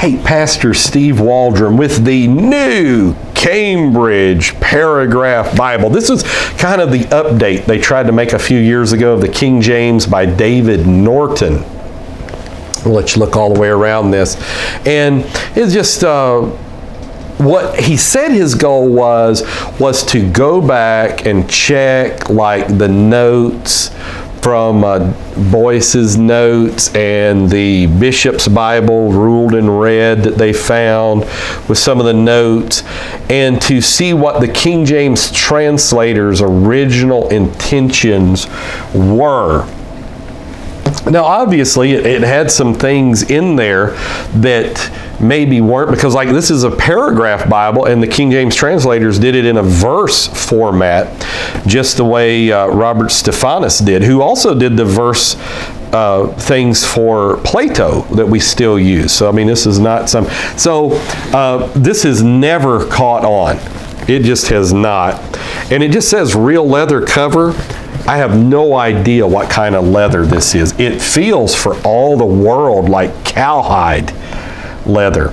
Hey, Pastor Steve Waldron with the new Cambridge Paragraph Bible. This is kind of the update they tried to make a few years ago of the King James by David Norton. I'll let you look all the way around this. And it's just what he said his goal was to go back and check like the notes from Boyce's notes and the Bishop's Bible, ruled and read, that they found with some of the notes, and to see what the King James translator's original intentions were. Now, obviously, it had some things in there that maybe weren't, because like this is a paragraph Bible, and the King James translators did it in a verse format, just the way Robert Stephanus did, who also did the verse things for Plato that we still use. So, I mean, this is not some... So, this has never caught on. It just has not. And it just says real leather cover. I have no idea what kind of leather this is. It feels for all the world like cowhide leather.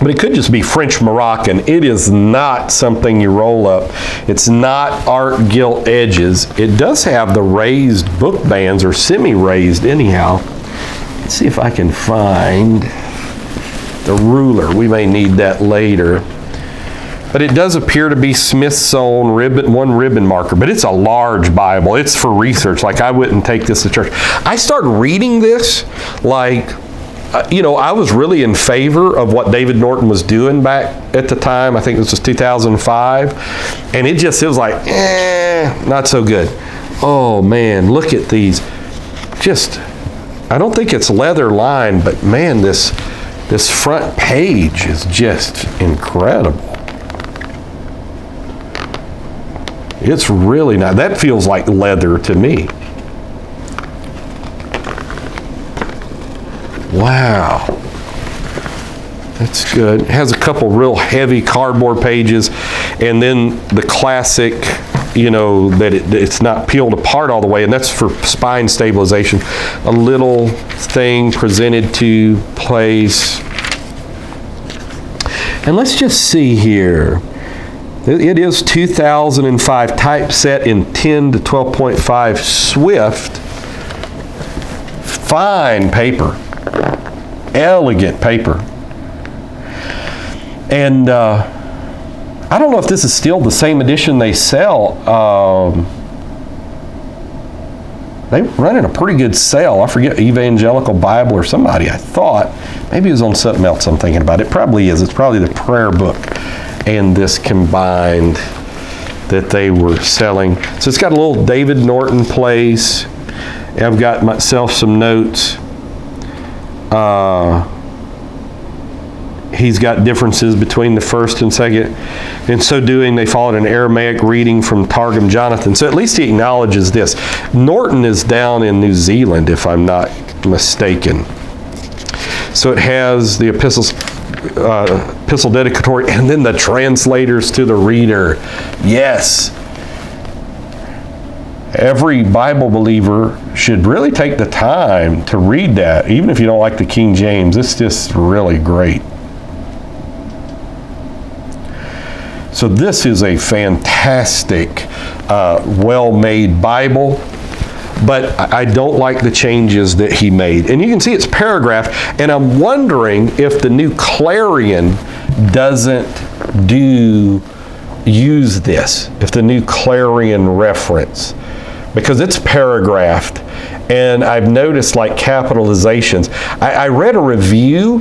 But it could just be French Moroccan. It is not something you roll up. It's not art gilt edges. It does have the raised book bands, or semi-raised anyhow. Let's see if I can find the ruler. We may need that later. But it does appear to be Smith's-own one ribbon marker. But it's a large Bible. It's for research. Like, I wouldn't take this to church. I started reading this like, I was really in favor of what David Norton was doing back at the time. I think this was 2005. And it was like, not so good. Oh, man, look at these. Just, I don't think it's leather lined, but man, this front page is just incredible. It's really not. That feels like leather to me. Wow. That's good. It has a couple real heavy cardboard pages, and then the classic, that it's not peeled apart all the way, and that's for spine stabilization. A little thing presented to place. And let's just see here. It is 2005 typeset in 10 to 12.5 Swift. Fine paper. Elegant paper. And I don't know if this is still the same edition they sell. They were running a pretty good sale. I forget, Evangelical Bible or somebody, I thought. Maybe it was on something else I'm thinking about. It probably is. It's probably the prayer book and this combined that they were selling. So it's got a little David Norton place. I've got myself some notes. He's got differences between the first and second. In so doing, they followed an Aramaic reading from Targum Jonathan. So at least he acknowledges this. Norton is down in New Zealand, if I'm not mistaken. So it has the epistle dedicatory, and then the translators to the reader. Yes. Every Bible believer should really take the time to read that, even if you don't like the King James. It's just really great. So this is a fantastic, well-made Bible, but I don't like the changes that he made. And you can see it's paragraph, and I'm wondering if the new Clarion doesn't use this, if the new Clarion reference, because it's paragraphed, and I've noticed like capitalizations. I read a review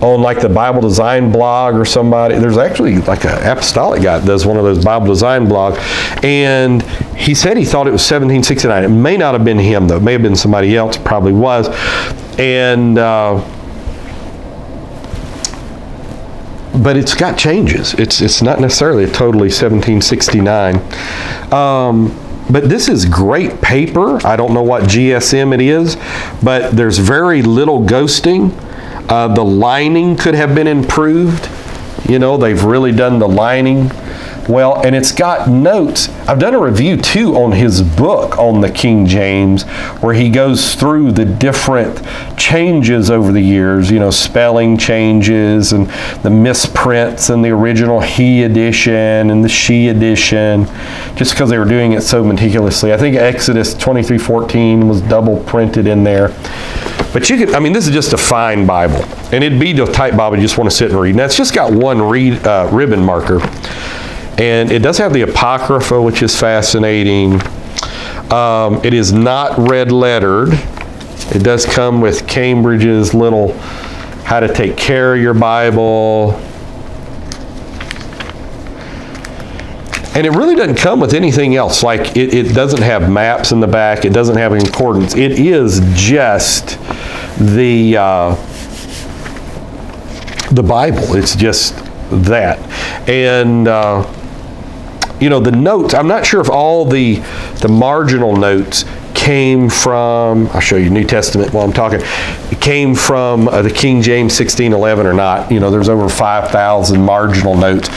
on like the Bible Design blog or somebody. There's actually like an apostolic guy that does one of those Bible Design blogs, and he said he thought it was 1769. It may not have been him though. It may have been somebody else. It probably was. And but it's got changes. It's not necessarily totally 1769. But this is great paper. I don't know what GSM it is, but there's very little ghosting. The lining could have been improved. They've really done the lining well, and it's got notes. I've done a review too on his book on the King James, where he goes through the different changes over the years, spelling changes and the misprints and the original he edition and the she edition, just because they were doing it so meticulously. I think Exodus 23:14 was double printed in there. But this is just a fine Bible. And it'd be the type Bible you just want to sit and read. Now, it's just got one ribbon marker. And it does have the Apocrypha, which is fascinating. It is not red lettered. It does come with Cambridge's little how to take care of your Bible. And it really doesn't come with anything else. Like it doesn't have maps in the back. It doesn't have concordance. It is just the Bible. It's just that. And the notes, I'm not sure if all the marginal notes came from, I'll show you New Testament while I'm talking, it came from the King James 1611 or not. There's over 5,000 marginal notes.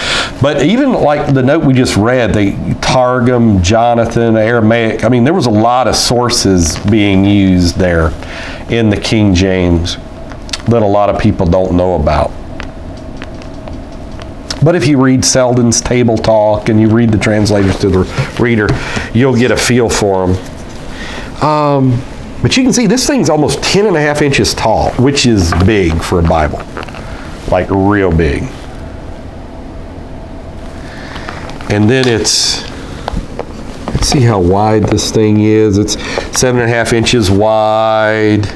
But even like the note we just read, the Targum, Jonathan, Aramaic, there was a lot of sources being used there in the King James that a lot of people don't know about. But if you read Selden's Table Talk and you read the translators to the reader, you'll get a feel for them. But you can see this thing's almost 10.5 inches tall, which is big for a Bible, like real big. And then let's see how wide this thing is. It's 7.5 inches wide.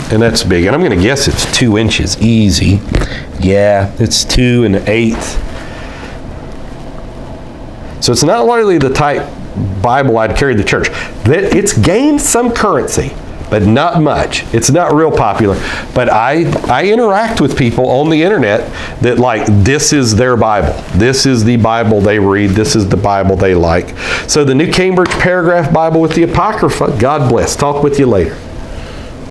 And that's big. And I'm going to guess it's 2 inches easy. Yeah, it's 2 1/8. So it's not really the type Bible I'd carry to church. It's gained some currency, but not much. It's not real popular. But I interact with people on the internet that this is their Bible. This is the Bible they read. This is the Bible they like. So the New Cambridge Paragraph Bible with the Apocrypha, God bless. Talk with you later.